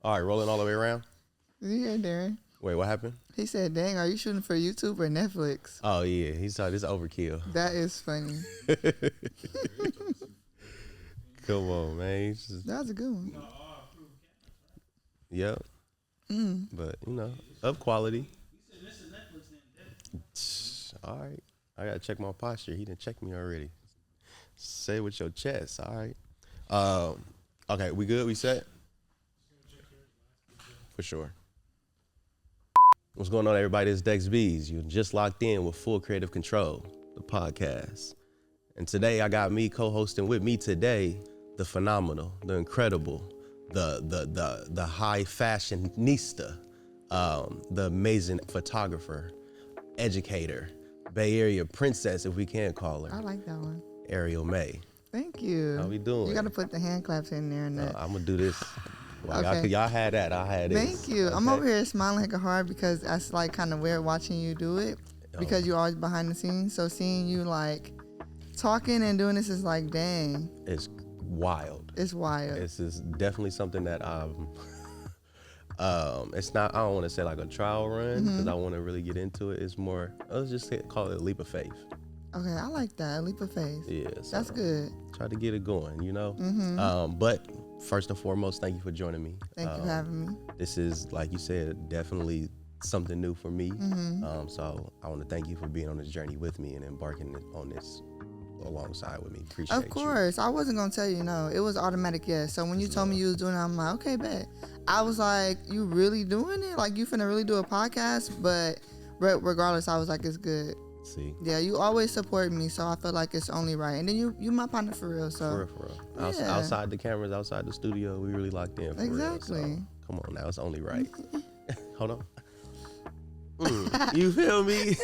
All right, rolling all the way around. Yeah, Darren. Wait, what happened? He said, "Dang, are you shooting for YouTube or Netflix?" Oh yeah, he saw this overkill. That is funny. Come on, man. That was a good one. Yep. But of quality. All right, I gotta check my posture. He didn't check me already. Say it with your chest. All right. Okay, we good? We set? For sure. What's going on, everybody? This is Dexx B's. You're just locked in with Full Creative Control, the podcast. And today I got me co-hosting with me today, the phenomenal, the incredible, the high fashionista, the amazing photographer, educator, Bay Area princess, if we can call her. I like that one. Ariel Meii. Thank you. How we doing? You got to put the hand claps in there. And I'm gonna do this. Like okay. y'all had that. I had this. Thank you. Okay. I'm over here smiling like a heart because that's like kind of weird watching you do it because you're always behind the scenes. So seeing you like talking and doing this is like, dang. It's wild. It's wild. This is definitely something that it's not, I don't want to say like a trial run because I want to really get into it. It's more, let's just call it a leap of faith. Okay, I like that. A leap of faith. Yeah. So that's good. Try to get it going, But first and foremost, thank you for joining me. Thank you for having me. This is, like you said, definitely something new for me. So I want to thank you for being on this journey with me and embarking on this alongside with me. Appreciate Of course. I wasn't going to tell you no. It was automatic yes. So when you told me you was doing it, I'm like, okay, bet. I was like, you really doing it? Like, you finna really do a podcast? But regardless, I was like, it's good. See? Yeah, you always support me, so I feel like it's only right. And then you my partner for real, so. For real. Yeah. Outside the cameras, outside the studio, we really locked in for exactly. real. So, come on now, it's only right. Hold on. You feel me?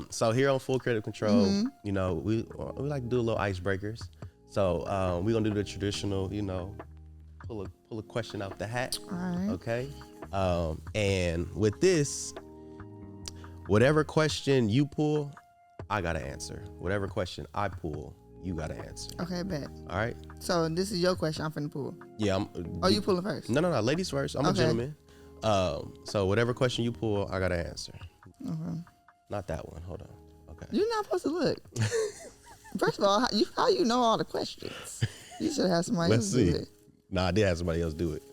So here on Full Creative Control, we like to do a little icebreakers. So we're gonna do the traditional, pull a question out the hat. All right. Okay. And with this, whatever question you pull, I gotta answer. Whatever question I pull, you gotta answer. Okay, bet. All right. So this is your question. I'm finna pull. Yeah. You pulling first? No. Ladies first. I'm a gentleman. So whatever question you pull, I gotta answer. Okay. Not that one. Hold on. Okay. You're not supposed to look. First of all, how you know all the questions? You should have somebody else do it. Nah, I did have somebody else do it.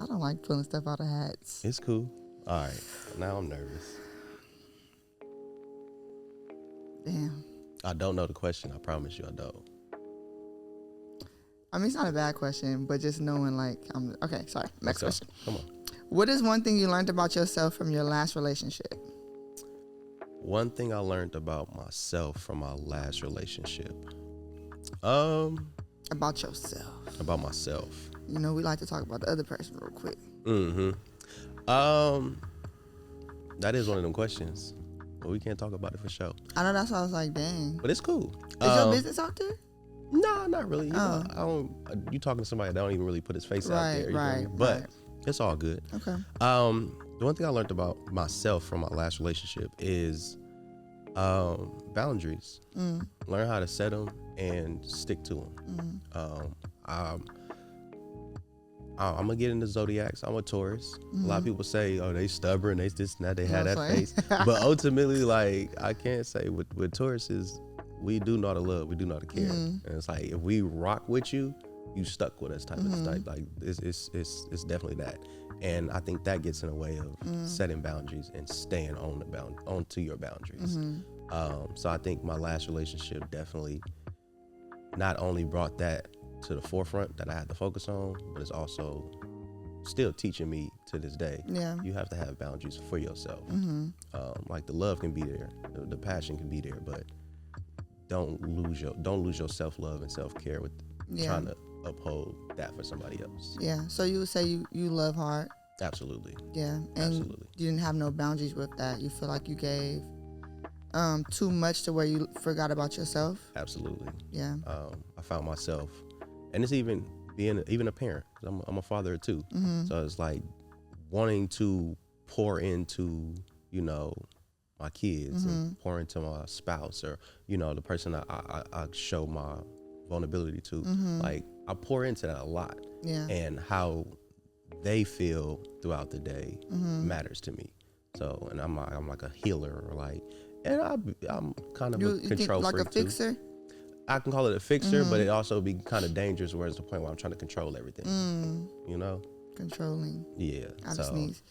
I don't like pulling stuff out of hats. It's cool. All right. Now I'm nervous. Damn. I don't know the question. I promise you I don't. I mean, it's not a bad question, but just knowing okay, sorry. Next question. Come on. What is one thing you learned about yourself from your last relationship? One thing I learned about myself from my last relationship. About yourself. About myself. We like to talk about the other person real quick. That is one of them questions. But we can't talk about it for sure. I know, that's why I was like, dang. But it's cool. Is your business out there? No, not really. You talking to somebody that don't even really put his face out there. Right. But it's all good. Okay. The one thing I learned about myself from my last relationship is boundaries. Learn how to set them and stick to them. I'm gonna get into zodiacs. I'm a Taurus. A lot of people say, "Oh, they stubborn. They this and that. They have that face." But ultimately, like, I can't say with Tauruses, we do know how to love. We do know how to care. And it's like, if we rock with you, you stuck with us type of type. Like, it's definitely that. And I think that gets in the way of setting boundaries and staying onto your boundaries. So I think my last relationship definitely not only brought that to the forefront that I had to focus on, but it's also still teaching me to this day. Yeah. You have to have boundaries for yourself. Like, the love can be there, the passion can be there, but don't lose your self-love and self-care with trying to uphold that for somebody else. Yeah. So you would say you love hard? Absolutely. Yeah. And absolutely. You didn't have no boundaries with that. You feel like you gave too much to where you forgot about yourself? Absolutely. Yeah. I found myself, and it's even being a parent. I'm a father too. So it's like wanting to pour into, my kids and pour into my spouse or, the person I show my vulnerability to. Like I pour into that a lot. Yeah. And how they feel throughout the day matters to me. So, and I'm like a healer, or like, and I'm kind of a control like freak a fixer? too. I can call it a fixer, but it also be kind of dangerous, where it's the point where I'm trying to control everything. You know, Controlling. yeah. I so, sneeze.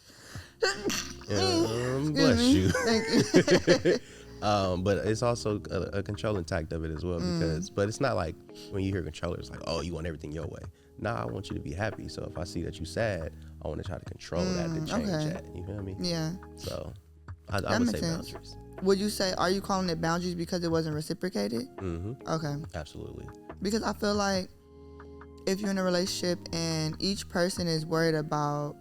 bless you. Thank you. But it's also a controlling tact of it as well, because, but it's not like when you hear controller, it's like, oh, you want everything your way. Nah, I want you to be happy. So if I see that you sad, I want to try to control that to change that. You feel me? Yeah. So I would say boundaries. Would you say, are you calling it boundaries because it wasn't reciprocated? Okay. Absolutely. Because I feel like if you're in a relationship and each person is worried about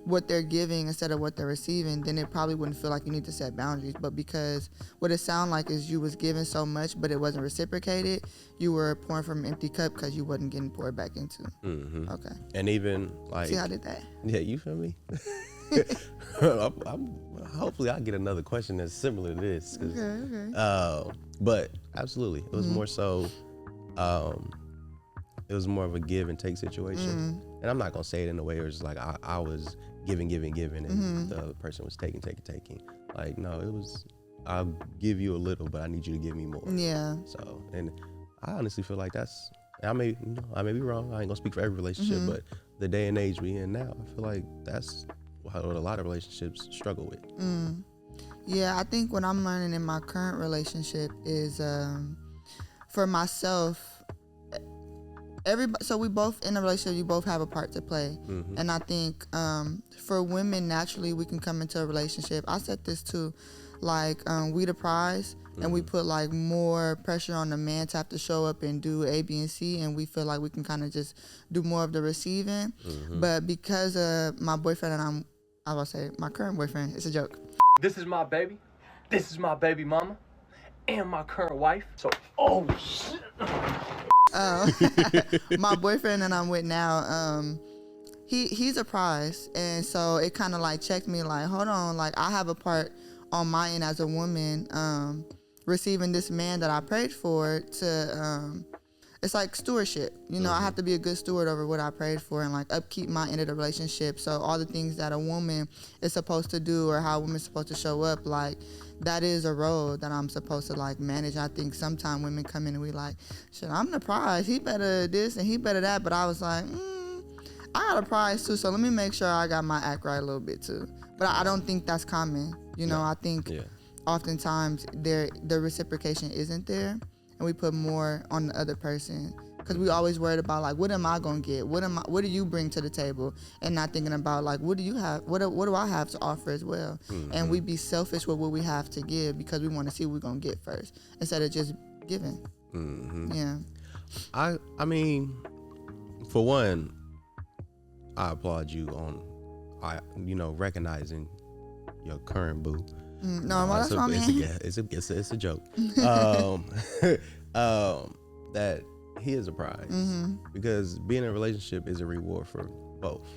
what they're giving instead of what they're receiving, then it probably wouldn't feel like you need to set boundaries. But because what it sounded like is you was giving so much, but it wasn't reciprocated, you were pouring from an empty cup because you wasn't getting poured back into. Okay. And even like, see how I did that? Yeah, you feel me? Hopefully I'll get another question that's similar to this. Okay. But absolutely, it was more so, it was more of a give and take situation. And I'm not gonna say it in a way where it's like I was giving, and the person was taking. Like, no, it was, I'll give you a little, but I need you to give me more. Yeah. So, and I honestly feel like that's, I may be wrong. I ain't gonna speak for every relationship, but the day and age we in now, I feel like that's what a lot of relationships struggle with. Yeah, I think what I'm learning in my current relationship is, for myself, everybody, so we both in a relationship, you both have a part to play. And I think for women, naturally we can come into a relationship, I said this too, like we the prize, and we put like more pressure on the man to have to show up and do A, B, and C, and we feel like we can kind of just do more of the receiving. But because my boyfriend and I will say my current boyfriend, it's a joke, this is my baby, this is my baby mama, and my current wife. So, oh shit. My boyfriend that I'm with now, he's a prize, and so it kind of like checked me like, hold on, like I have a part on my end as a woman, receiving this man that I prayed for to, it's like stewardship, you know. I have to be a good steward over what I prayed for and like upkeep my end of the relationship. So all the things that a woman is supposed to do or how a woman's supposed to show up, like that is a role that I'm supposed to like manage. I think sometimes women come in and we like, shit, I'm the prize, he better this and he better that. But I was like, I got a prize too, so let me make sure I got my act right a little bit too. But I don't think that's common, you know. I think oftentimes the reciprocation isn't there, and we put more on the other person because we always worried about like, what am I gonna get? What do you bring to the table? And not thinking about like, what do you have? What do I have to offer as well? And we be selfish with what we have to give because we want to see what we're gonna get first instead of just giving. Yeah. I mean, for one, I applaud you on, recognizing your current boo. No, that's what I mean. It's a joke. That he is a prize, because being in a relationship is a reward for both.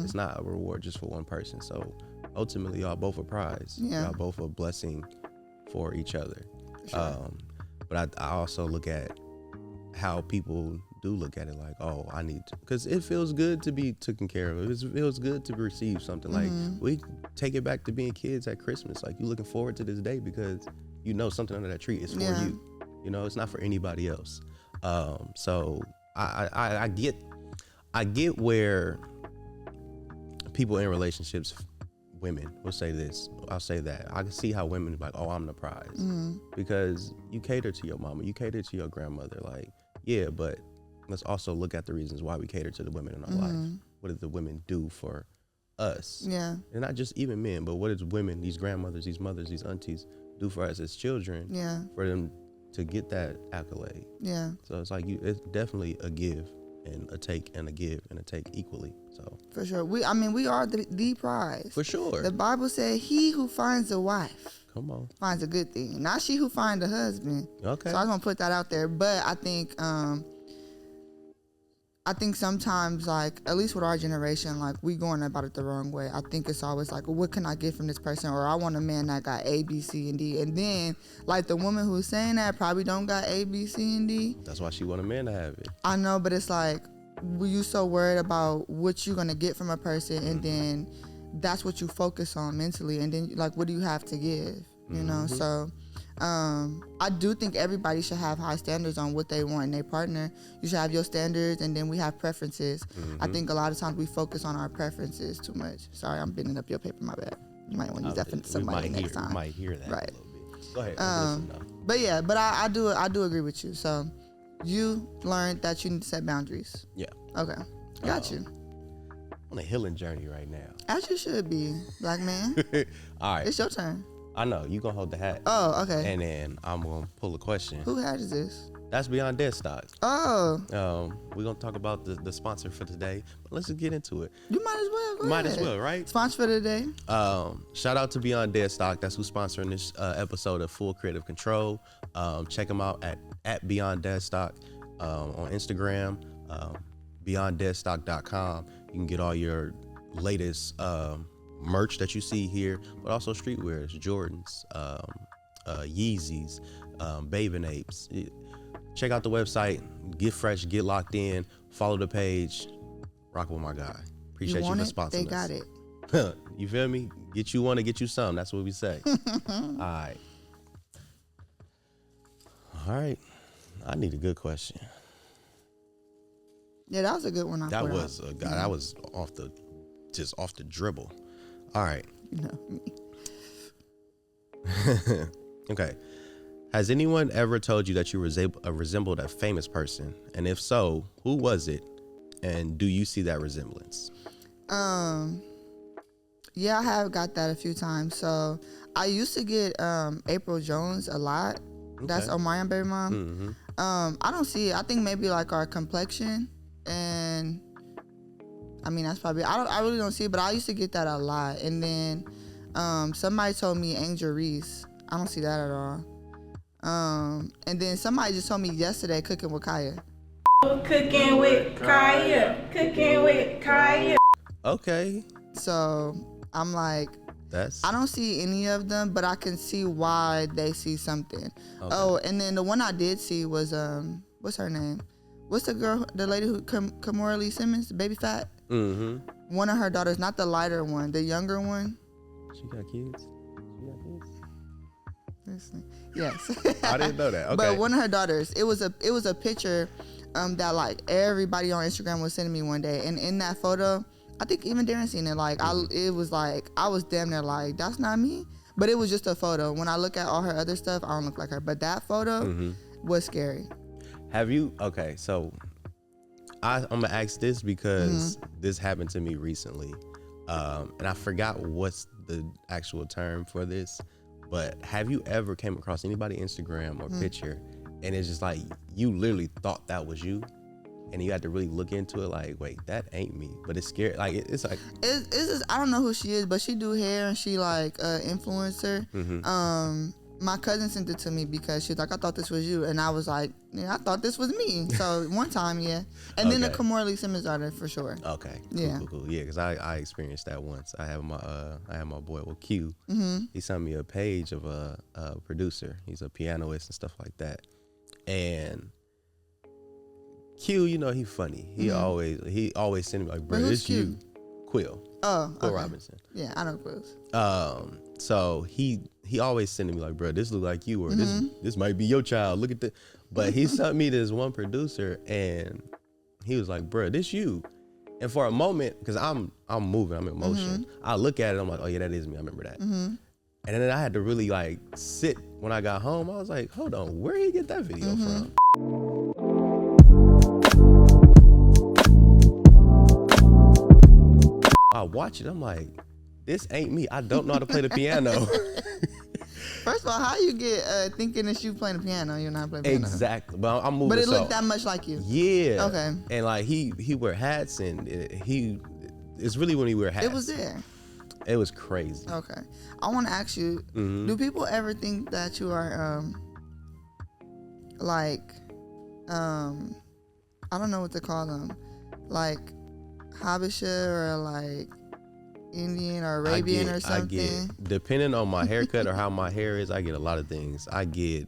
It's not a reward just for one person. So ultimately, y'all both a prize. Y'all both a blessing for each other. Sure. But I also look at how people do look at it like, oh, I need to, because it feels good to be taken care of. It feels good to receive something. Like, we take it back to being kids at Christmas. Like, you looking forward to this day because you know something under that tree is for you. You know, it's not for anybody else. So I get where people in relationships, women will say this. I'll say that. I can see how women are like, oh, I'm the prize, because you cater to your mama, you cater to your grandmother. Like, yeah, but let's also look at the reasons why we cater to the women in our life. What did the women do for us? Yeah. And not just even men, but what does women, these grandmothers, these mothers, these aunties do for us as children? Yeah. For them to get that accolade. Yeah. So it's like it's definitely a give and a take and a give and a take equally. So for sure. We are the prize. For sure. The Bible said he who finds a wife, come on, finds a good thing. Not she who finds a husband. Okay. So I was gonna put that out there. But I think I think sometimes, like, at least with our generation, like, we going about it the wrong way. I think it's always like, well, what can I get from this person? Or I want a man that got A, B, C, and D. And then, like, the woman who's saying that probably don't got A, B, C, and D. That's why she want a man to have it. I know, but it's like, were you so worried about what you're going to get from a person, and then that's what you focus on mentally, and then, like, what do you have to give? You know? So I do think everybody should have high standards on what they want in their partner. You should have your standards, and then we have preferences. I think a lot of times we focus on our preferences too much. Sorry, I'm bending up your paper, my bad. You might want to use that for somebody next time. We might hear that right. a little bit. Go ahead. Listen, but yeah, but I do agree with you. So you learned that you need to set boundaries. Yeah. Okay. Got you. On a healing journey right now. As you should be, black man. All right. It's your turn. I know. You gonna hold the hat. Oh, okay. And then I'm gonna pull a question. Who hat is this? That's Beyond Dead Stock. Oh. We're gonna talk about the sponsor for today, but let's just get into it. You might as well. Go Might ahead. as well, right? Sponsor for today. Shout out to Beyond Dead Stock. That's who's sponsoring this episode of Full Creative Control. Check them out at Beyond Dead Stock on Instagram. BeyondDeadstock.com. You can get all your latest merch that you see here, but also streetwears, Jordans, Yeezys, Bathing Apes. Check out the website, get fresh, get locked in, follow the page, rock with my guy. Appreciate you for sponsoring They got us. it. You feel me? Get you one to get you some. That's what we say. All right. I need a good question. Yeah, that was a good one. That was off the dribble. All right. You know me. Okay. Has anyone ever told you that you resembled a famous person? And if so, who was it? And do you see that resemblance? Yeah, I have got that a few times. So I used to get April Jones a lot. Okay. That's Omarion baby mom. I don't see it. I think maybe like our complexion, and I mean that's probably I really don't see it, but I used to get that a lot. And then somebody told me Angel Reese. I don't see that at all. And then somebody just told me yesterday cooking with Kaya. Cooking with Kaya. Cooking with Kaya. Okay. So I'm like, I don't see any of them, but I can see why they see something. Okay. Oh, and then the one I did see was what's her name? What's the girl, the lady who Kamora Lee Simmons, Baby Fat? One of her daughters, not the lighter one, the younger one. She got kids. Yes. I didn't know that. Okay. But one of her daughters, it was a picture that like everybody on Instagram was sending me one day, and in that photo, I think even Darren seen it. Like it was like I was damn near like that's not me, but it was just a photo. When I look at all her other stuff, I don't look like her. But that photo was scary. Have you? Okay, so I'm gonna ask this because this happened to me recently, and I forgot what's the actual term for this. But have you ever came across anybody Instagram or picture, and it's just like you literally thought that was you, and you had to really look into it, like, wait, that ain't me. But it's scary. Like it's like it's just, I don't know who she is, but she do hair and she like influencer. My cousin sent it to me because she's like, I thought this was you, and I was like, yeah, I thought this was me. So one time, yeah, and then the Kamora Lee Simmons daughter for sure. Okay, yeah, cool. Yeah, because I experienced that once. I have my boy Q. He sent me a page of a producer. He's a pianist and stuff like that, and Q, you know, he funny. He always send me like, bro, it's you, Quill. Oh, Quill Robinson. Yeah, I know Quills. So he always sending me like, bro, this look like you, or this might be your child. Look at the. But he sent me this one producer, and he was like, bro, this you. And for a moment, because I'm moving, I'm in motion. I look at it, I'm like, oh yeah, that is me. I remember that. And then I had to really like sit when I got home. I was like, hold on, where did he get that video from? I watch it, I'm like, this ain't me. I don't know how to play the piano. First of all, how you get thinking it's you playing the piano? You're not playing the piano. Exactly, but I'm moving. But it looked that much like you. Yeah. Okay. And like he wear hats, and it's really when he wear hats. It was there. It was crazy. Okay. I want to ask you, do people ever think that you are I don't know what to call them. like Habesha or like Indian or Arabian or something? Depending on my haircut or how my hair is, I get a lot of things. I get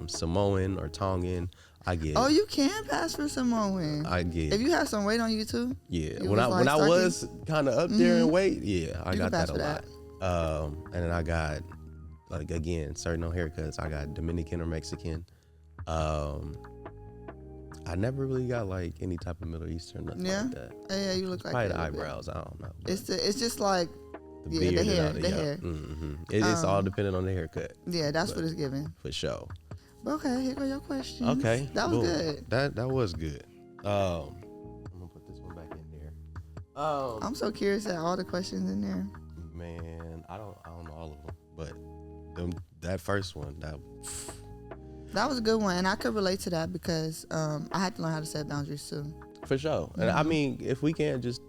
Samoan or Tongan. I get. Oh, you can pass for Samoan. I get. If you have some weight on you too. Yeah, when I was kind of up there in weight, I you got that a that. lot. And then I got, like, again, certain haircuts. I got Dominican or Mexican. I never really got like any type of Middle Eastern, nothing like that. Yeah, you look like probably the eyebrows. I don't know. It's just like the beard, the hair. Mm-hmm. It's all depending on the haircut. Yeah, that's what it's giving. For sure. Okay, here go your question. Okay, that was good. That was good. I'm gonna put this one back in there. I'm so curious at all the questions in there. Man, I don't know all of them, but that first one, that was a good one, and I could relate to that because I had to learn how to set boundaries too. For sure. And I mean, if we can just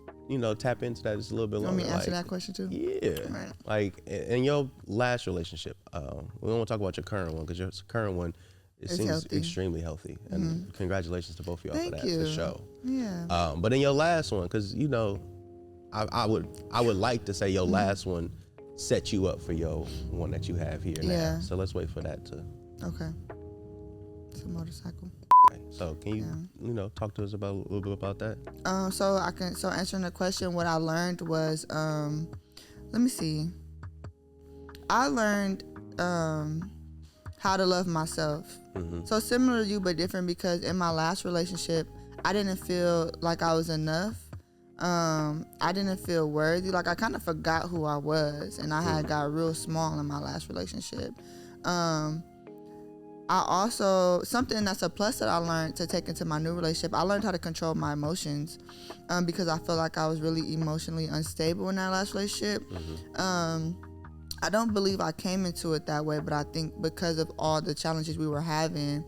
tap into that just a little bit longer. Want me to answer that question too? Yeah. Right. Like in your last relationship, we don't want to talk about your current one because your current one seems healthy. Extremely healthy, and congratulations to both of y'all Thank for that. you. For sure. Yeah. But in your last one, because I would like to say your last one set you up for your one that you have here now. So let's wait for that to. Okay. It's a motorcycle. Okay. So can you talk to us about a little bit about that? So answering the question, what I learned was let me see. I learned how to love myself. So similar to you but different because in my last relationship I didn't feel like I was enough. I didn't feel worthy. Like I kind of forgot who I was, and I had got real small in my last relationship. I also, something that's a plus that I learned to take into my new relationship, I learned how to control my emotions because I feel like I was really emotionally unstable in that last relationship. I don't believe I came into it that way, but I think because of all the challenges we were having,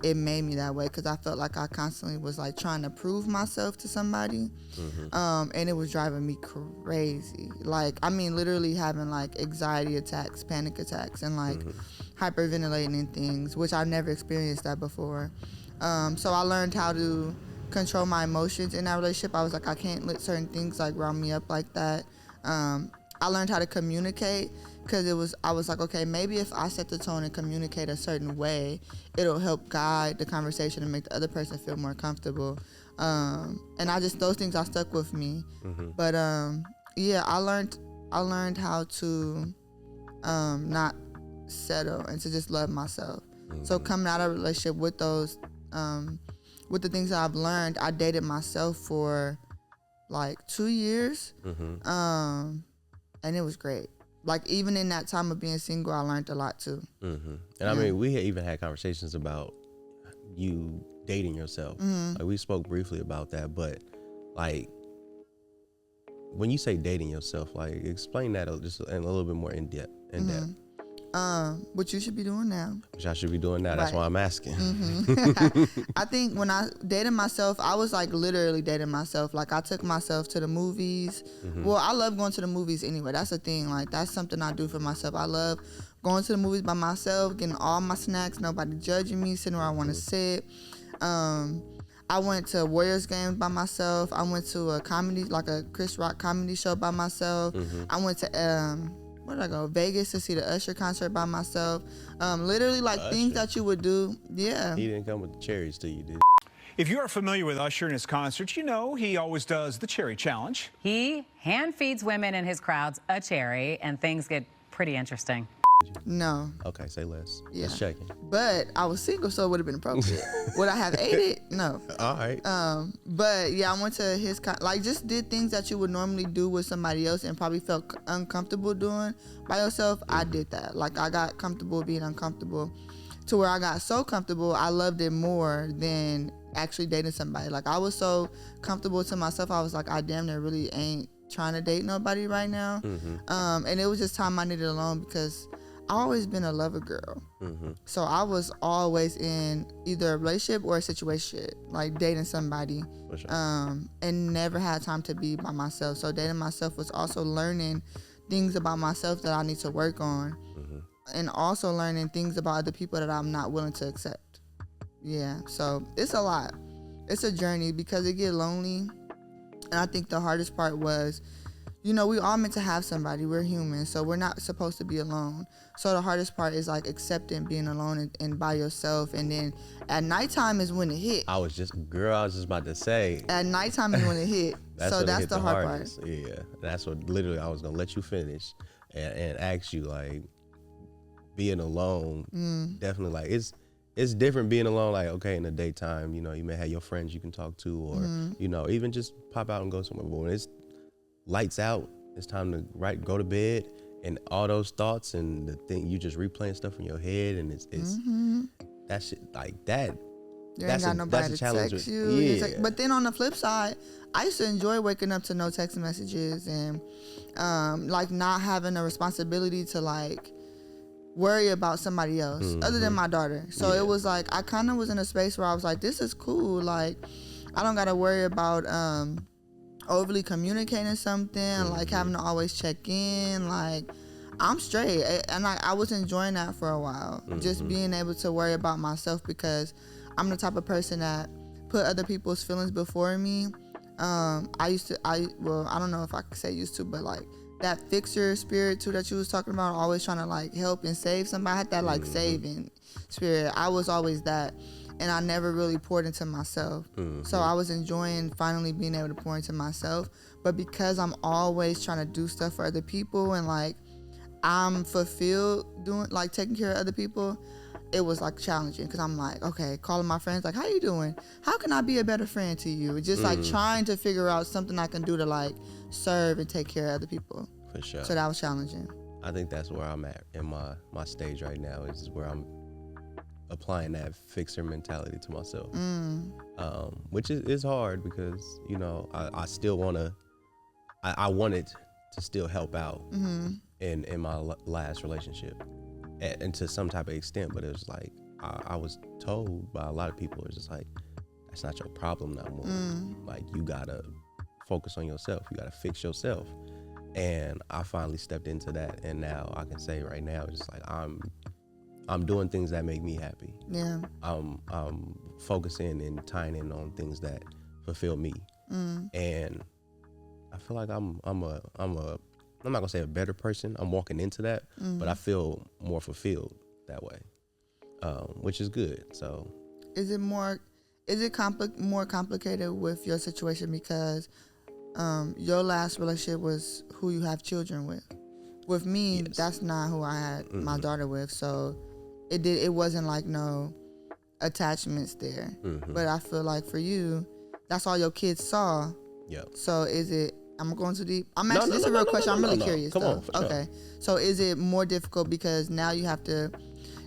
it made me that way because I felt like I constantly was like trying to prove myself to somebody, and it was driving me crazy. Like, I mean, literally having like anxiety attacks, panic attacks, and like hyperventilating and things, which I never experienced that before. So I learned how to control my emotions in that relationship. I was like, I can't let certain things like round me up like that. I learned how to communicate because I was like, okay, maybe if I set the tone and communicate a certain way, it'll help guide the conversation and make the other person feel more comfortable. And those things I stuck with me. But I learned how to not settle and to just love myself. So coming out of a relationship with those, with the things that I've learned, I dated myself for like 2 years. And it was great. Like, even in that time of being single, I learned a lot too. And I mean, we had even had conversations about you dating yourself. Like, we spoke briefly about that, but like, when you say dating yourself, like, explain that just in a little bit more in depth. What you should be doing now. Which I should be doing now. That's why I'm asking. I think when I dated myself, I was like literally dating myself. Like, I took myself to the movies. Well, I love going to the movies anyway. That's the thing. Like, that's something I do for myself. I love going to the movies by myself, getting all my snacks, nobody judging me, sitting where I want to sit. I went to Warriors games by myself. I went to a comedy, like a Chris Rock comedy show by myself. I went to where did I go? Vegas to see the Usher concert by myself. Literally like Usher. things that you would do. Yeah. He didn't come with the cherries to you, did he? If you are familiar with Usher and his concerts, you know he always does the cherry challenge. He hand feeds women in his crowds a cherry, and things get pretty interesting. No. Okay, say less. Yeah. Just checking. But I was single, so it would have been appropriate. Would I have ate it? No. All right. But yeah, I went to his like just did things that you would normally do with somebody else and probably felt uncomfortable doing by yourself. I did that. Like, I got comfortable being uncomfortable to where I got so comfortable I loved it more than actually dating somebody. Like, I was so comfortable to myself, I was like, I damn near really ain't trying to date nobody right now. And it was just time I needed alone because I've always been a lover girl. So I was always in either a relationship or a situationship, like dating somebody, For sure. and never had time to be by myself. So dating myself was also learning things about myself that I need to work on, and also learning things about other people that I'm not willing to accept. Yeah, so it's a lot. It's a journey because it get lonely. And I think the hardest part was, you know, we all meant to have somebody. We're human, so we're not supposed to be alone. So the hardest part is like accepting being alone and by yourself. And then at nighttime is when it hit. I was just about to say. At nighttime is when it hit. So that's the hard part. Yeah, that's what literally I was gonna let you finish and ask you, like, being alone. Definitely, like it's different being alone. Like, okay, in the daytime, you know, you may have your friends you can talk to, or you know, even just pop out and go somewhere. But when it's lights out, it's time to go to bed, and all those thoughts and the thing, you just replaying stuff in your head, and it's that shit like that. You ain't got nobody to text you. Yeah. But then on the flip side, I used to enjoy waking up to no text messages and like not having a responsibility to like worry about somebody else other than my daughter. So it was like I kind of was in a space where I was like, this is cool. Like I don't got to worry about overly communicating something, like having to always check in. Like I'm straight, and I was enjoying that for a while, just being able to worry about myself, because I'm the type of person that put other people's feelings before me. I don't know if I could say used to, but like that fixer spirit too that you was talking about, always trying to like help and save somebody. I had that like saving spirit. I was always that, and I never really poured into myself. So I was enjoying finally being able to pour into myself. But because I'm always trying to do stuff for other people and like I'm fulfilled doing like taking care of other people, it was like challenging, because I'm like, okay, calling my friends like, how you doing? How can I be a better friend to you? Just like trying to figure out something I can do to like serve and take care of other people. For sure. So that was challenging. I think that's where I'm at in my stage right now, is where I'm applying that fixer mentality to myself, which is hard, because you know I still I wanted to still help out in my last relationship, and to some type of extent, but it was like I was told by a lot of people, it's just like, that's not your problem no more. Like, you gotta focus on yourself, you gotta fix yourself. And I finally stepped into that, and now I can say right now, it's just like I'm doing things that make me happy. Yeah. I'm focusing and tying in on things that fulfill me. And I feel like I'm not gonna say a better person. I'm walking into that, but I feel more fulfilled that way, which is good. So, is it more complicated with your situation because your last relationship was who you have children with? With me, that's not who I had my daughter with. So it wasn't like no attachments there. But I feel like for you, that's all your kids saw. Yeah. So is it? I'm going too deep. I'm actually, this is a real question. I'm really curious. Come on. Okay. So is it more difficult because now you have to,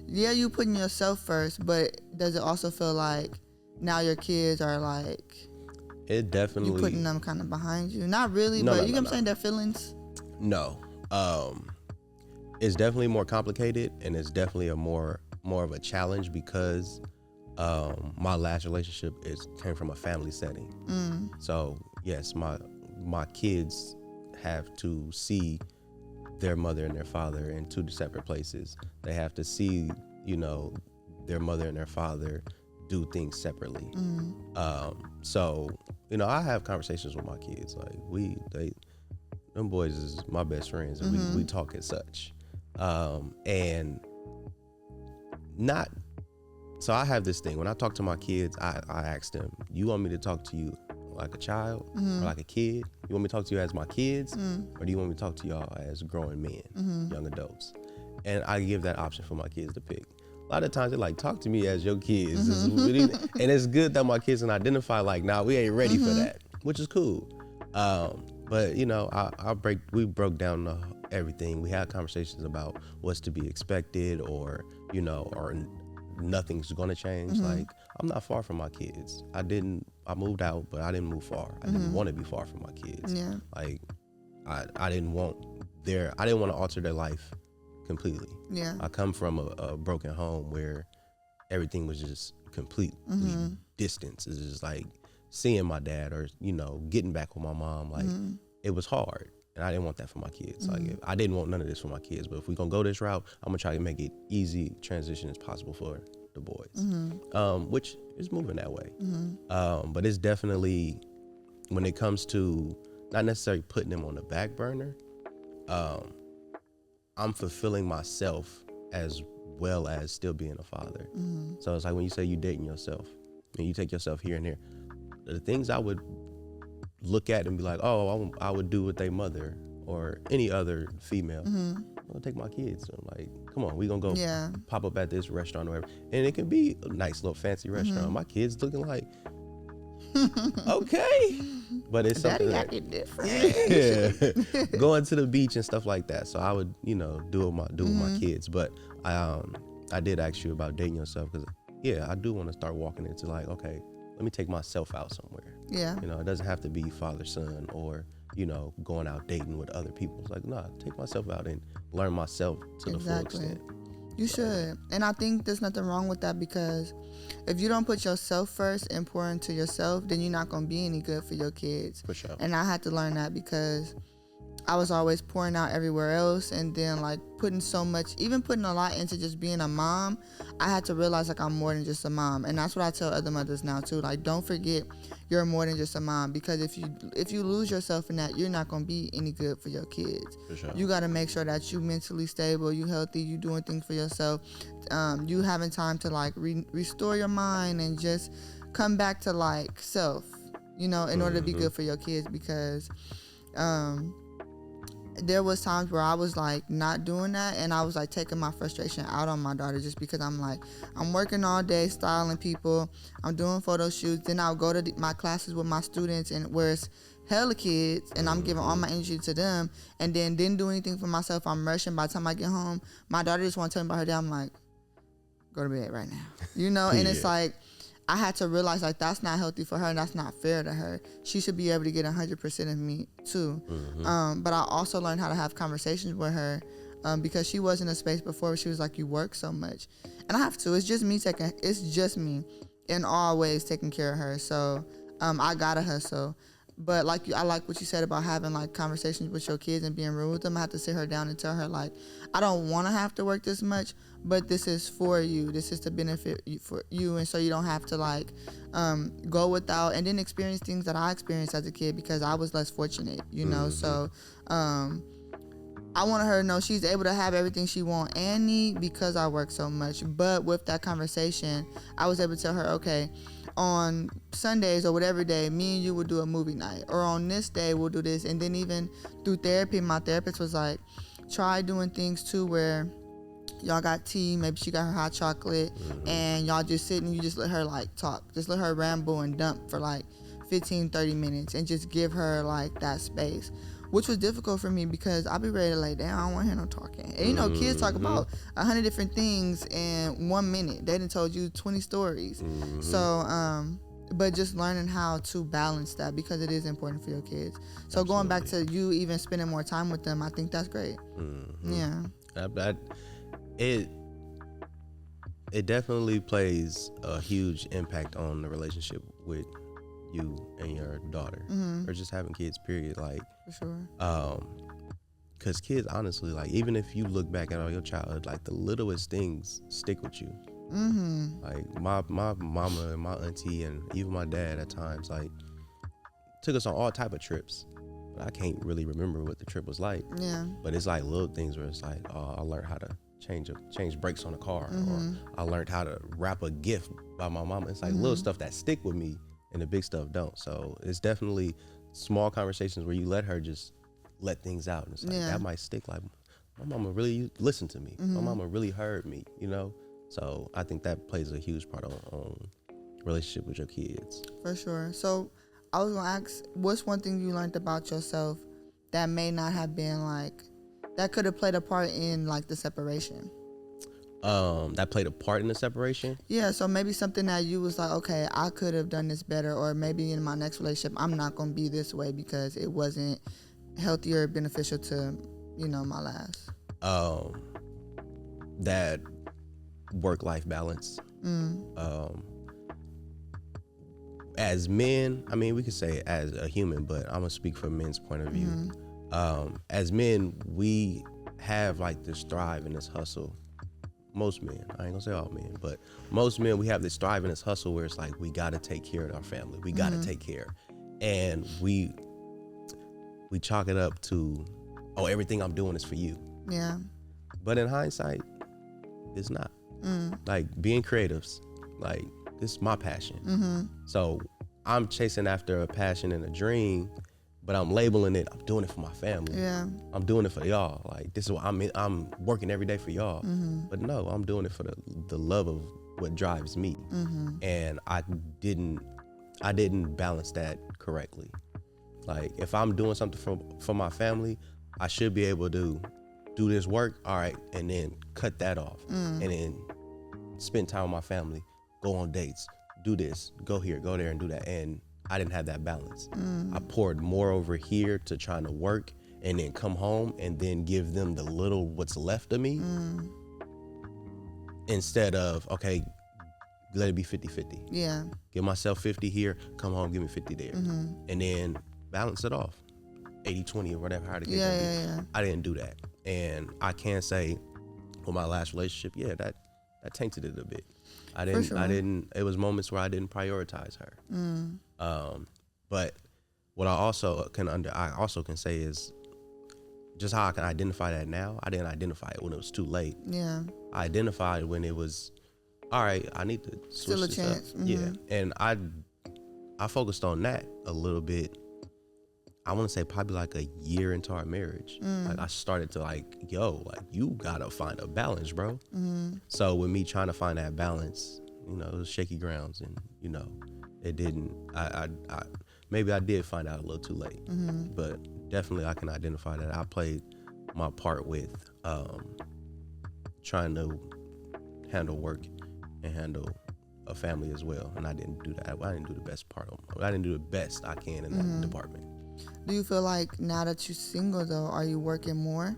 you putting yourself first, but does it also feel like now your kids are like, it definitely, you putting them kind of behind you? Not really, but you get what I'm saying, their feelings? No. It's definitely more complicated, and it's definitely a more of a challenge because my last relationship came from a family setting. So yes, my kids have to see their mother and their father in two separate places. They have to see, their mother and their father do things separately. So, I have conversations with my kids. Like them boys is my best friends, and we talk as such. And not, so I have this thing, when I talk to my kids, I ask them, you want me to talk to you like a child or like a kid? You want me to talk to you as my kids, or do you want me to talk to y'all as grown men, young adults? And I give that option for my kids to pick. A lot of times they're like, talk to me as your kids. And it's good that my kids can identify like, nah, we ain't ready for that, which is cool. But we broke down everything. We had conversations about what's to be expected, or nothing's gonna change. Like, I'm not far from my kids. I moved out, but I didn't move far. I didn't want to be far from my kids. Yeah. Like, I didn't want to alter their life completely. Yeah. I come from a broken home where everything was just completely distance. It's just like seeing my dad or, getting back with my mom. Like, it was hard. And I didn't want that for my kids. Like, I didn't want none of this for my kids. But if we're going to go this route, I'm going to try to make it easy transition as possible for the boys, which is moving that way. But it's definitely, when it comes to not necessarily putting them on the back burner, I'm fulfilling myself as well as still being a father. So it's like when you say you dating yourself and you take yourself here and there, the things I would look at and be like, oh, I would do with their mother or any other female. I'm gonna take my kids. I'm like, come on, we gonna go pop up at this restaurant or whatever. And it can be a nice little fancy restaurant. My kids looking like, okay. But it's something Daddy different. Yeah. Going to the beach and stuff like that. So I would, do with my kids. But I did ask you about dating yourself because, I do want to start walking into like, okay, let me take myself out somewhere. Yeah. It doesn't have to be father, son, or, going out dating with other people. It's like, nah, take myself out and learn myself to the full extent. You should. And I think there's nothing wrong with that, because if you don't put yourself first and pour into yourself, then you're not going to be any good for your kids. For sure. And I had to learn that, because I was always pouring out everywhere else, and then like putting a lot into just being a mom. I had to realize like I'm more than just a mom. And that's what I tell other mothers now too. Like, don't forget you're more than just a mom, because if you lose yourself in that, you're not going to be any good for your kids. For sure. You got to make sure that you mentally stable, you healthy, you doing things for yourself, you having time to like restore your mind and just come back to like self, in order to be good for your kids. Because there was times where I was like not doing that, and I was like taking my frustration out on my daughter, just because I'm like, I'm working all day styling people, I'm doing photo shoots, then I'll go to my classes with my students, and where it's hella kids, and I'm giving all my energy to them, and then didn't do anything for myself. I'm rushing. By the time I get home, my daughter just want to tell me about her day. I'm like, go to bed right now, and it's like, I had to realize like that's not healthy for her, and that's not fair to her. She should be able to get 100% of me too. But I also learned how to have conversations with her, because she was in a space before where she was like, you work so much, and I have to. It's just me in all ways taking care of her. So I gotta hustle. But I like what you said about having like conversations with your kids and being real with them. I have to sit her down and tell her like, I don't want to have to work this much, but this is for you. This is to benefit you, for you, and so you don't have to like go without and then experience things that I experienced as a kid, because I was less fortunate, So I wanted her to know she's able to have everything she wants and need because I work so much. But with that conversation, I was able to tell her, okay, on Sundays or whatever day, me and you would do a movie night, or on this day we'll do this. And then even through therapy, my therapist was like, try doing things too where y'all got tea, maybe she got her hot chocolate, and y'all just sit and you just let her like talk, just let her ramble and dump for like 15-30 minutes, and just give her like that space, which was difficult for me because I'll be ready to lay down. I don't want to hear no talking. And kids talk about 100 different things in 1 minute. They done told you 20 stories. So, but just learning how to balance that, because it is important for your kids. So Absolutely. Going back to you even spending more time with them, I think that's great. Yeah. It definitely plays a huge impact on the relationship with you and your daughter, or just having kids, period. Like, for sure. Because kids, honestly, like, even if you look back at all your childhood, like, the littlest things stick with you. Like, my mama and my auntie and even my dad at times, like, took us on all type of trips. But I can't really remember what the trip was like. Yeah. But it's like little things where it's like, I learned how to change brakes on a car, or I learned how to wrap a gift by my mama. It's like little stuff that stick with me, and the big stuff don't. So it's definitely small conversations where you let her just let things out, and it's like that might stick. Like, my mama really listened to me. My mama really heard me, So I think that plays a huge part on relationship with your kids. For sure. So I was gonna ask, what's one thing you learned about yourself that may not have been like, that could have played a part in like the separation? That played a part in the separation? Yeah, so maybe something that you was like, okay, I could have done this better, or maybe in my next relationship, I'm not going to be this way because it wasn't healthy or beneficial to, my last. That work-life balance. As men, I mean, we could say as a human, but I'm going to speak from men's point of view. As men, we have like this drive and this hustle, most men, I ain't gonna say all men, but most men, we have this drive and this hustle where it's like, we gotta take care of our family. We gotta take care. And we chalk it up to, oh, everything I'm doing is for you. Yeah. But in hindsight, it's not. Like, being creatives, like, this is my passion. So I'm chasing after a passion and a dream, but I'm labeling it, I'm doing it for my family. Yeah. I'm doing it for y'all. Like, this is what I'm working every day for y'all. But no, I'm doing it for the love of what drives me. And I didn't balance that correctly. Like, if I'm doing something for my family, I should be able to do this work, all right, and then cut that off. And then spend time with my family, go on dates, do this, go here, go there, and do that. And I didn't have that balance. I poured more over here to trying to work and then come home and then give them the little what's left of me instead of, okay, let it be 50-50. Yeah. Give myself 50 here, come home, give me 50 there. And then balance it off. 80-20 or whatever, how to get that. I didn't do that. And I can say with my last relationship, yeah, that tainted it a bit. I didn't, it was moments where I didn't prioritize her. But what I also can say is just how I can identify that now. I didn't identify it when it was too late. Yeah. I identified when it was, all right, I need to switch Still a this chance. up. Yeah. And I focused on that a little bit. I want to say probably like a year into our marriage. Like, I started to like, you gotta find a balance, bro. So with me trying to find that balance, it was shaky grounds, and it didn't. Maybe I did find out a little too late, but definitely I can identify that I played my part with trying to handle work and handle a family as well, and I didn't do that. I didn't do the best part of it. I didn't do the best I can in that department. Do you feel like now that you're single though, are you working more?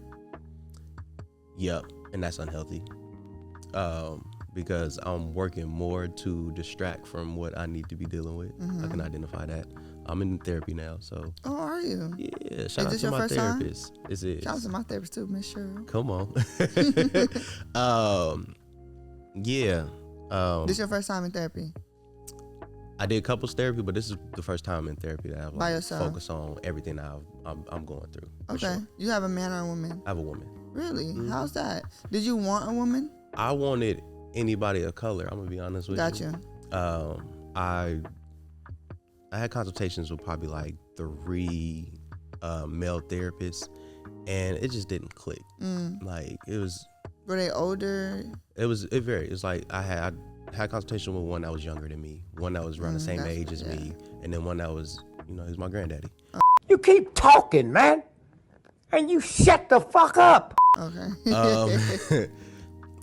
Yep, and that's unhealthy. Because I'm working more to distract from what I need to be dealing with. I can identify that. I'm in therapy now, so. Oh, are you? Yeah, shout out to my therapist. Is it? Shout out to my therapist too, Miss Cheryl. Come on. Yeah. This your first time in therapy? I did couples therapy, but this is the first time in therapy that I've By yourself? focused on everything I'm going through. Okay. Sure. You have a man or a woman? I have a woman. Really? How's that? Did you want a woman? I wanted anybody of color. I'm gonna be honest with you. Gotcha. I had consultations with probably like 3 male therapists, and it just didn't click. Like, it was. Were they older? It varied. It's like I had consultation with one that was younger than me, one that was around the same age as me, and then one that was, he's my granddaddy. You keep talking, man, and you shut the fuck up. Okay.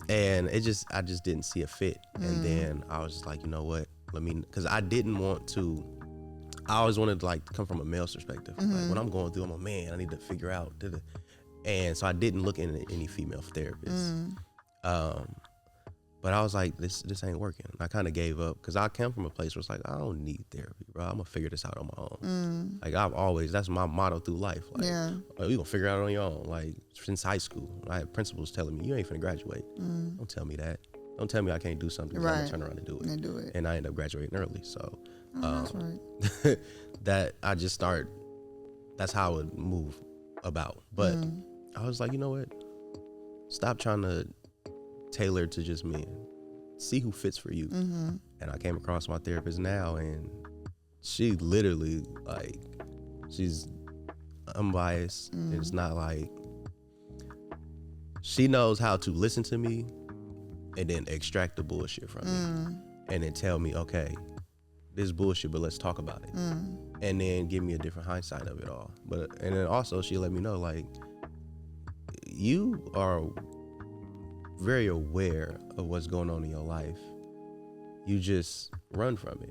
And I just didn't see a fit. And then I was just like, you know what? Because I didn't want to. I always wanted to like come from a male's perspective. Like, when I'm going through, I'm a man. I need to figure out. And so I didn't look into any female therapists. But I was like, this ain't working. I kind of gave up because I come from a place where it's like, I don't need therapy, bro. I'm gonna figure this out on my own. Like, that's my motto through life. Like, you gonna figure it out on your own. Like, since high school, I had principals telling me, you ain't finna graduate. Don't tell me that. Don't tell me I can't do something. I'm gonna turn around and do it. And I ended up graduating early. So that's right. that I just start. That's how I would move about. But I was like, you know what? Stop trying to tailor to just men. See who fits for you. And I came across my therapist now, and she literally, like, she's unbiased. It's not like, she knows how to listen to me and then extract the bullshit from me and then tell me, okay, this is bullshit, but let's talk about it. And then give me a different hindsight of it all. And then also she let me know, like, you are very aware of what's going on in your life. You just run from it.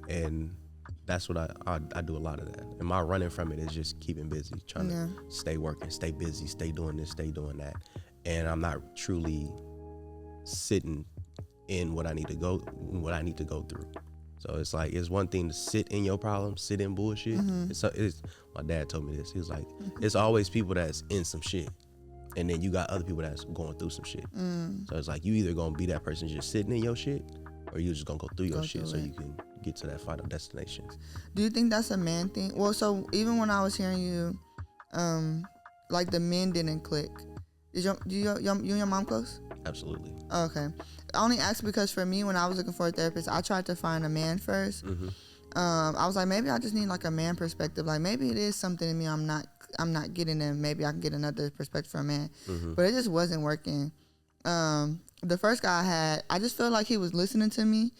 And that's what I do a lot of that. And my running from it is just keeping busy, trying to stay working, stay busy, stay doing this, stay doing that. And I'm not truly sitting in what I need to go through. So it's like, it's one thing to sit in your problems, sit in bullshit. My dad told me this. He was like, it's always people that's in some shit. and then you got other people that's going through some shit. So it's like you either gonna be that person just sitting in your shit, or you just gonna go through your shit so you can get to that final destination. Do you think that's a man thing? Well, so even when I was hearing you, like the men didn't click. You and your mom close? Absolutely. Okay. I only asked because for me, when I was looking for a therapist, I tried to find a man first. I was like, maybe I just need like a man perspective. Like maybe it is something in me I'm not getting, and maybe I can get another perspective from a man. But it just wasn't working. The first guy I had, I just felt like he was listening to me,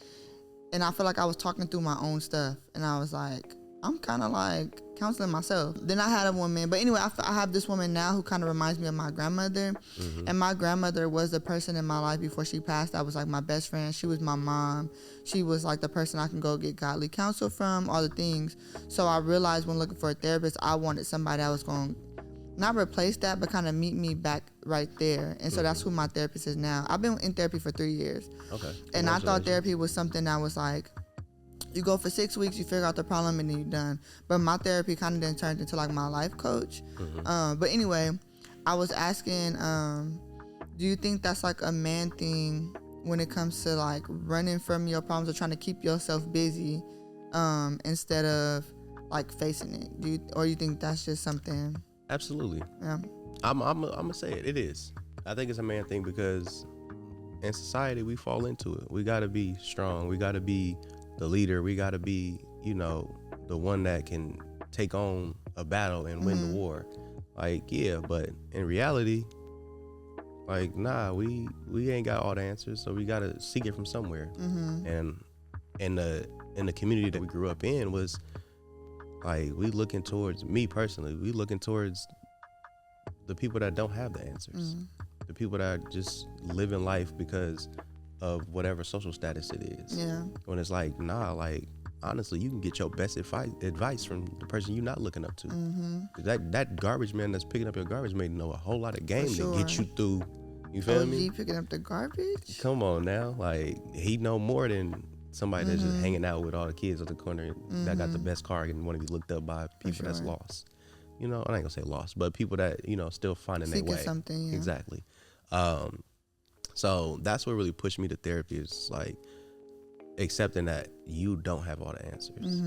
and I felt like I was talking through my own stuff, and I was like, I'm kind of like counseling myself. Then I had a woman, but anyway, I have this woman now who kind of reminds me of my grandmother. And my grandmother was the person in my life before she passed that was like my best friend. She was my mom. She was like the person I can go get godly counsel from, all the things. So I realized when looking for a therapist, I wanted somebody that was going to not replace that, but kind of meet me back right there. And so that's who my therapist is now. I've been in therapy for 3 years. Okay. And I thought therapy was something that was like, you go for 6 weeks, you figure out the problem, and then you're done. But my therapy kind of then turned into like my life coach. But anyway, I was asking, do you think that's like a man thing when it comes to like running from your problems or trying to keep yourself busy instead of like facing it? Or you think that's just something? Absolutely. Yeah. I'm gonna say it. It is. I think it's a man thing because in society we fall into it. We gotta be strong. We gotta be the leader. We gotta be, the one that can take on a battle and win the war. Like, yeah, but in reality, like, nah, we ain't got all the answers, so we gotta seek it from somewhere. And in the community that we grew up in was like, we looking towards, me personally, we looking towards the people that don't have the answers. The people that are just living life because of whatever social status it is. Yeah. When it's like, nah, like, honestly, you can get your best advice from the person you're not looking up to. That garbage man that's picking up your garbage may know a whole lot of game to get you through. You feel me? Picking up the garbage? Come on now. Like, he know more than somebody that's just hanging out with all the kids at the corner that got the best car and want to be looked up by people that's lost. I ain't gonna say lost, but people that, still finding their way. Something, yeah. Exactly. So that's what really pushed me to therapy, is like accepting that you don't have all the answers.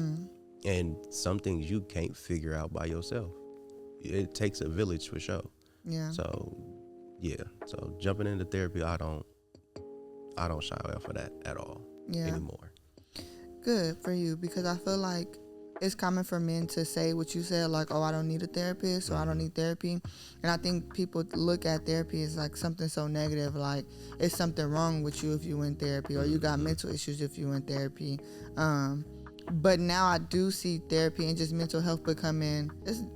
And some things you can't figure out by yourself. It takes a village for sure. Yeah. So so jumping into therapy, I don't shy away off of that at all anymore. Good for you, because I feel like it's common for men to say what you said, like, oh, I don't need a therapist, or I don't need therapy. And I think people look at therapy as like something so negative, like it's something wrong with you if you in therapy, or you got mental issues if you in therapy. But now I do see therapy and just mental health becoming,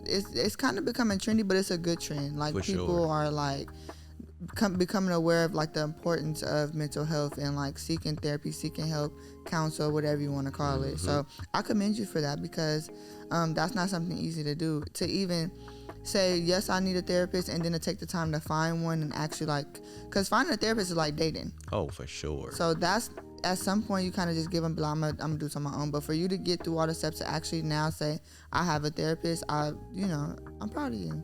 it's kind of becoming trendy, but it's a good trend. Like, for people sure. are like becoming aware of like the importance of mental health and like seeking therapy, seeking help, counsel, whatever you want to call it. So I commend you for that, because that's not something easy to do, to even say, yes, I need a therapist, and then to take the time to find one and actually like, because finding a therapist is like dating. Oh, for sure. So that's, at some point you kind of just give them, I'm gonna do something on my own. But for you to get through all the steps to actually now say, I have a therapist, I'm proud of you.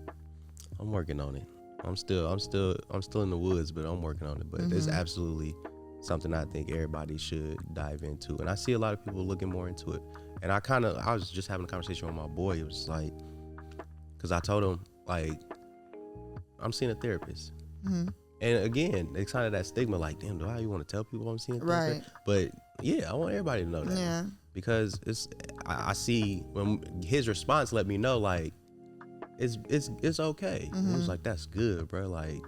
I'm working on it. I'm still in the woods, but I'm working on it. But it's absolutely something I think everybody should dive into. And I see a lot of people looking more into it. And I was just having a conversation with my boy. It was like, because I told him, like, I'm seeing a therapist. And again, it's kind of that stigma, like, damn, do I even want to tell people I'm seeing a therapist? Right. But yeah, I want everybody to know that. Yeah. Because I see when his response let me know, like, it's okay. It was like, that's good, bro. Like,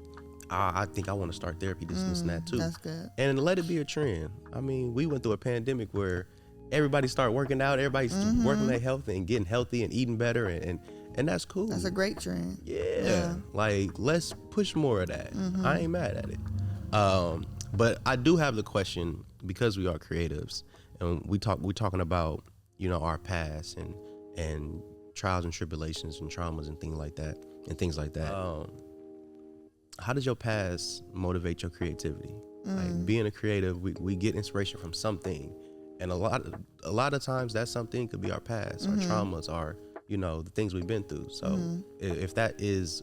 I think I want to start therapy, this and that too. That's good. And let it be a trend. I mean, we went through a pandemic where everybody started working out, everybody's working their health and getting healthy and eating better, and that's cool. That's a great trend. Yeah. Like, let's push more of that. I ain't mad at it. But I do have the question, because we are creatives and we're talking about, our past and trials and tribulations and traumas and things like that. How does your past motivate your creativity? Like, being a creative, we get inspiration from something, and a lot of times that something could be our past, our traumas, our the things we've been through. So if that is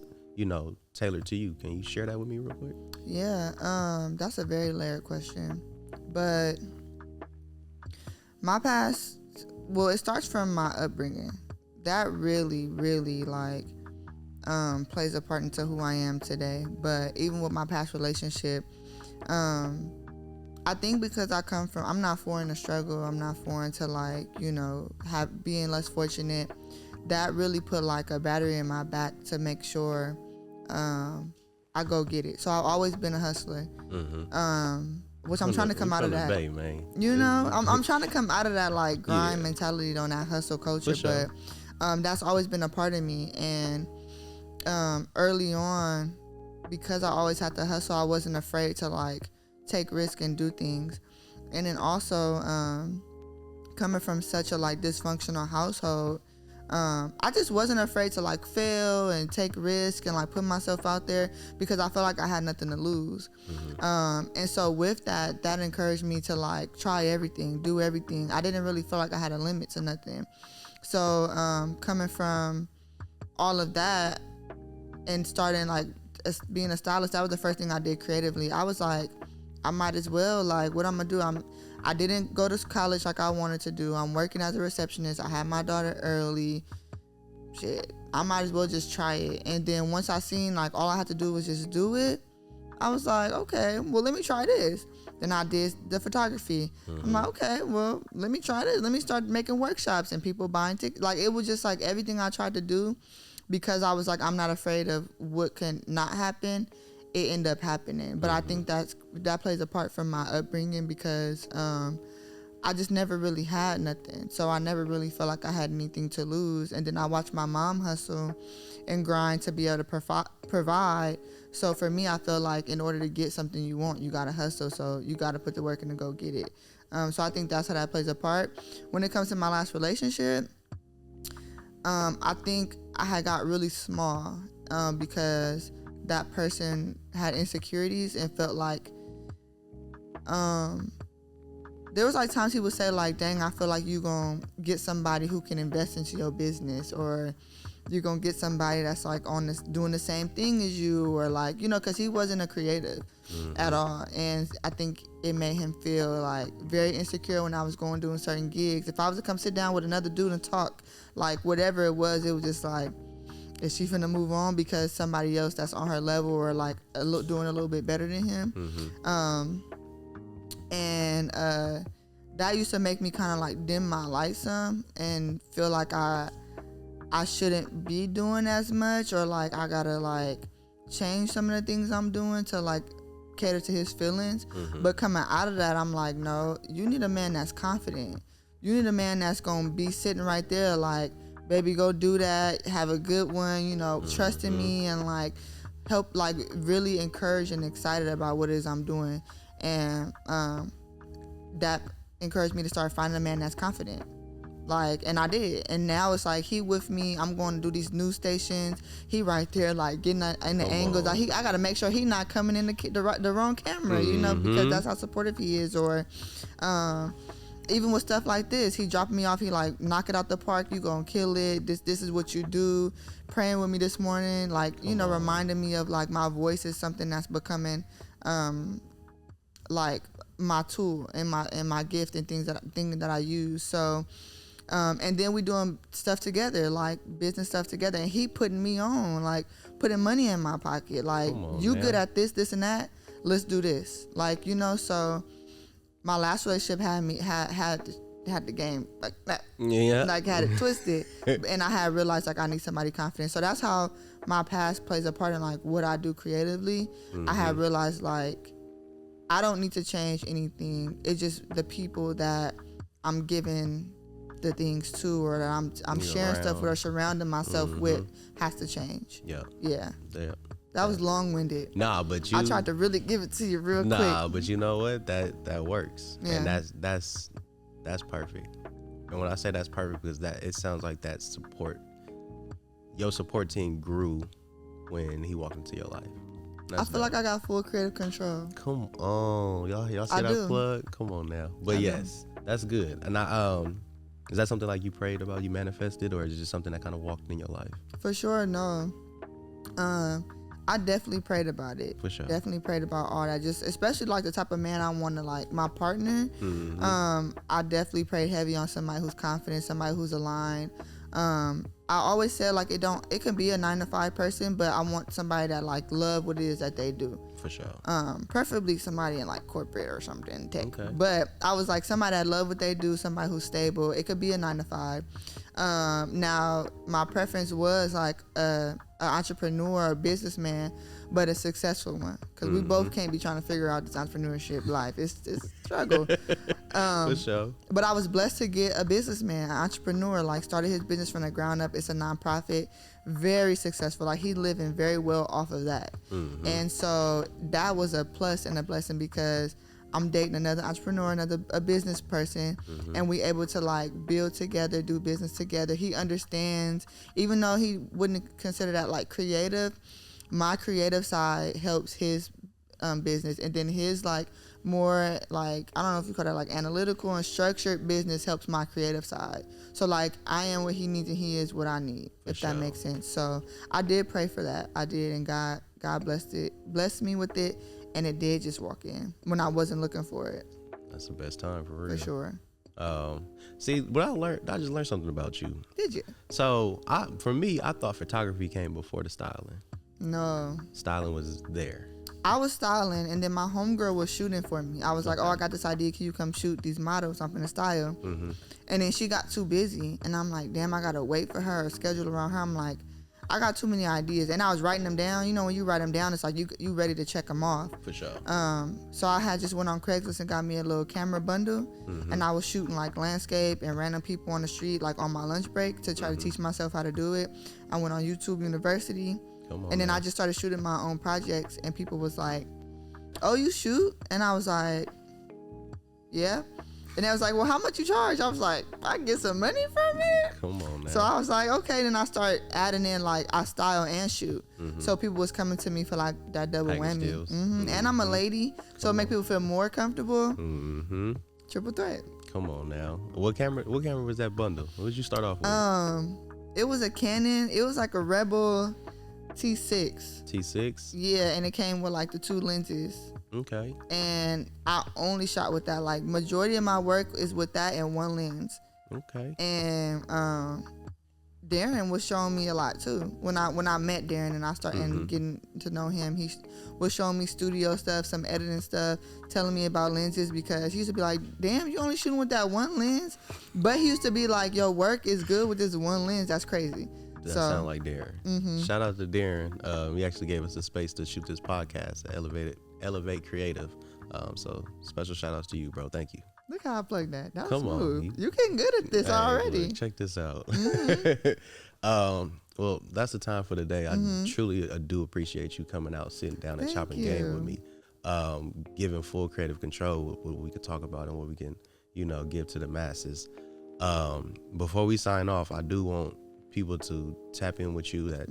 tailored to you. Can you share that with me real quick? Yeah, that's a very layered question. But my past, well, it starts from my upbringing. That really, really, like, plays a part into who I am today. But even with my past relationship, I think because I'm not foreign to struggle. I'm not foreign to, like, being less fortunate. That really put, like, a battery in my back to make sure I go get it. So I've always been a hustler. Which I'm trying to come out of that. Bay, man. I'm trying to come out of that, like, grind mentality on that hustle culture. Sure. But that's always been a part of me. And early on, because I always had to hustle, I wasn't afraid to, like, take risk and do things. And then also coming from such a, like, dysfunctional household, I just wasn't afraid to, like, fail and take risk and, like, put myself out there because I felt like I had nothing to lose. And so with that encouraged me to, like, try everything, do everything. I didn't really feel like I had a limit to nothing. So coming from all of that and starting, like, being a stylist, that was the first thing I did creatively. I was like, I might as well, like, what I'm gonna do, I didn't go to college like I wanted to do. I'm working as a receptionist. I had my daughter early. Shit, I might as well just try it. And then once I seen, like, all I had to do was just do it, I was like, okay, well, let me try this. Then I did the photography. I'm like, okay, well, let me try this. Let me start making workshops and people buying tickets. Like, it was just, like, everything I tried to do because I was like, I'm not afraid of what can not happen. It ended up happening. But I think that plays a part from my upbringing because I just never really had nothing. So I never really felt like I had anything to lose. And then I watched my mom hustle and grind to be able to provide. So for me, I feel like in order to get something you want, you got to hustle. So you got to put the work in to go get it. So I think that's how that plays a part. When it comes to my last relationship, I think I had got really small because that person had insecurities and felt like there was, like, times he would say, like, dang, I feel like you gonna get somebody who can invest into your business, or you're gonna get somebody that's, like, on this doing the same thing as you, or, like, because he wasn't a creative at all. And I think it made him feel, like, very insecure when I was going doing certain gigs. If I was to come sit down with another dude and talk, like, whatever it was just like, is she finna move on because somebody else that's on her level or, like, doing a little bit better than him? And that used to make me kind of, like, dim my light some and feel like I shouldn't be doing as much, or, like, I gotta, like, change some of the things I'm doing to, like, cater to his feelings. But coming out of that, I'm like, no, you need a man that's confident. You need a man that's gonna be sitting right there like, baby, go do that, have a good one, trust in me, and, like, help, like, really encourage and excited about what it is I'm doing. And that encouraged me to start finding a man that's confident. Like, and I did. And now it's like, he with me, I'm going to do these news stations, he right there, like, getting in the angles. Like, I got to make sure he not coming in the wrong camera, because that's how supportive he is. Or even with stuff like this, he dropping me off, he like, knock it out the park, you gonna kill it, this is what you do, praying with me this morning, like, reminding me of, like, my voice is something that's becoming like my tool and my gift and things that I use. So and then we doing stuff together, like business stuff together, and he putting me on, like, putting money in my pocket, like, you good at this and that, let's do this, like, so my last relationship had the game like that, like, had it twisted. And I had realized, like, I need somebody confident. So that's how my past plays a part in, like, what I do creatively. I had realized, like, I don't need to change anything. It's just the people that I'm giving the things to, or that I'm sharing stuff with or surrounding myself with has to change. Yeah. That was long-winded. Nah, but I tried to really give it to you real quick. Nah, but you know what? That works. Yeah. And that's perfect. And when I say that's perfect, because it sounds like your support team grew when he walked into your life. I feel like I got full creative control. Come on, y'all see that plug? Come on now. But yes, that's good. And is that something, like, you prayed about, you manifested, or is it just something that kind of walked in your life? For sure, no. I definitely prayed about it. For sure. Definitely prayed about all that. Just especially like the type of man I want to like my partner. I definitely prayed heavy on somebody who's confident, somebody who's aligned. I always said like it can be a 9-to-5 person, but I want somebody that like love what it is that they do. For sure. Preferably somebody in like corporate or something tech. Okay. But I was like somebody that love what they do, somebody who's stable. It could be a 9-to-5. Now my preference was like an entrepreneur or businessman, but a successful one, because we both can't be trying to figure out this entrepreneurship life. It's a struggle. For sure. But I was blessed to get a businessman, an entrepreneur, like started his business from the ground up. It's a nonprofit, very successful. Like he living very well off of that. And so that was a plus and a blessing, because I'm dating another entrepreneur, a business person, and we able to like build together, do business together. He understands, even though he wouldn't consider that like creative, my creative side helps his business, and then his like more like, I don't know if you call that like analytical and structured business helps my creative side. So like I am what he needs and he is what I need, if that makes sense. So I did pray for that. I did, and God blessed me with it, and it did just walk in when I wasn't looking for it. That's the best time, for real. For sure. See, what I just learned something about you. Did you? So for me, I thought photography came before the styling. No. Styling was there. I was styling, and then my homegirl was shooting for me. I was like, I got this idea. Can you come shoot these models? I'm finna style. And then she got too busy, and I'm like, damn, I gotta wait for her or schedule around her. I'm like, I got too many ideas, and I was writing them down. You know, when you write them down, it's like you ready to check them off. For sure. So I had just went on Craigslist and got me a little camera bundle, and I was shooting like landscape and random people on the street, like on my lunch break, to try to teach myself how to do it. I went on YouTube University. And then I just started shooting my own projects, and people was like, oh, you shoot? And I was like, yeah. And they was like, well, how much you charge? I was like, I get some money from it. Come on now. So I was like, okay. Then I started adding in like I style and shoot. So people was coming to me for like that double whammy. And I'm a lady, so it make people feel more comfortable. Triple threat. Come on now. What camera was that bundle? What did you start off with? It was a Canon. It was like a Rebel T6. T6? Yeah, and it came with like the 2 lenses. Okay. And I only shot with that. Like majority of my work is with that and 1 lens. Okay. And Darren was showing me a lot too. When I met Darren and I started getting to know him, he was showing me studio stuff, some editing stuff, telling me about lenses, because he used to be like, damn, you only shooting with that 1 lens? But he used to be like, your work is good with this 1 lens. That's crazy. That sound like Darren. Shout out to Darren. He actually gave us the space to shoot this podcast, Elevate Kreative. So special shout outs to you, bro. Thank you. Look how I plugged that. That was Come smooth. on. You getting good at this already. Look, check this out. Well, that's the time for the day. I truly do appreciate you coming out, sitting down and chopping game with me. Giving full creative control what we could talk about and what we can, give to the masses. Before we sign off, I do want people to tap in with you that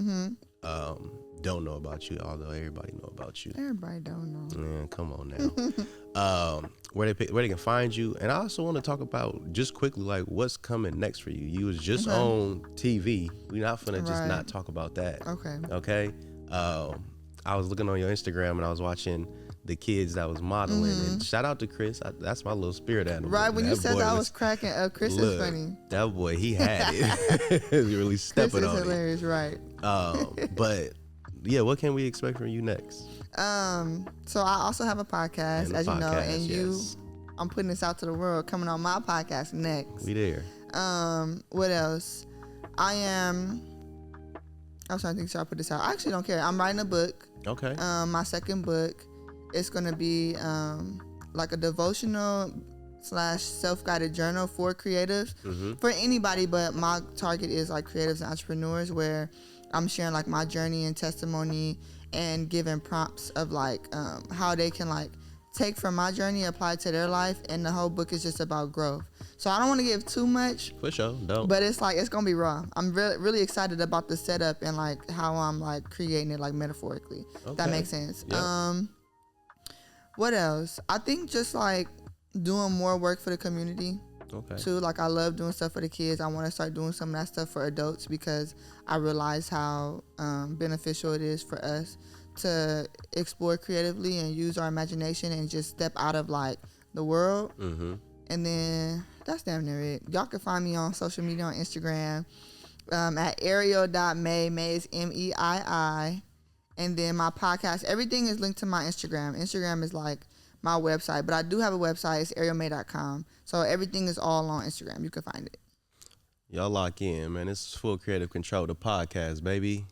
don't know about you, although everybody know about you. Everybody don't know. Man, come on now. Where they can find you. And I also want to talk about, just quickly, like, what's coming next for you. You was just on TV. We're not finna just not talk about that. Okay. I was looking on your Instagram and I was watching the kids that was modeling, and shout out to Chris. That's my little spirit animal. Right, when you said that, I was cracking up. Chris is funny. That boy, he had it. He really stepping on it. Chris is hilarious, right? But yeah, what can we expect from you next? So I also have a podcast, as you know, and I'm putting this out to the world, coming on my podcast next. We there. What else? I was trying to think, should I put this out? I actually don't care. I'm writing a book. Okay. My second book. It's gonna be like a devotional / self-guided journal for creatives, for anybody, but my target is like creatives and entrepreneurs, where I'm sharing like my journey and testimony and giving prompts of like how they can like take from my journey, apply it to their life, and the whole book is just about growth. So I don't want to give too much. For sure, don't. But it's like, it's gonna be raw. I'm really excited about the setup and like how I'm like creating it, like metaphorically. Okay. That makes sense. Yep. What else? I think just like doing more work for the community. Okay. too. Like I love doing stuff for the kids. I want to start doing some of that stuff for adults because I realize how beneficial it is for us to explore creatively and use our imagination and just step out of like the world. Mm-hmm. And then that's damn near it. Y'all can find me on social media on Instagram at Ariel.Meii. Meii is Meii. And then my podcast, everything is linked to my Instagram. Instagram is like my website, but I do have a website. It's arielmeii.com. So everything is all on Instagram. You can find it. Y'all lock in, man. This is Full Creative Control, the podcast, baby.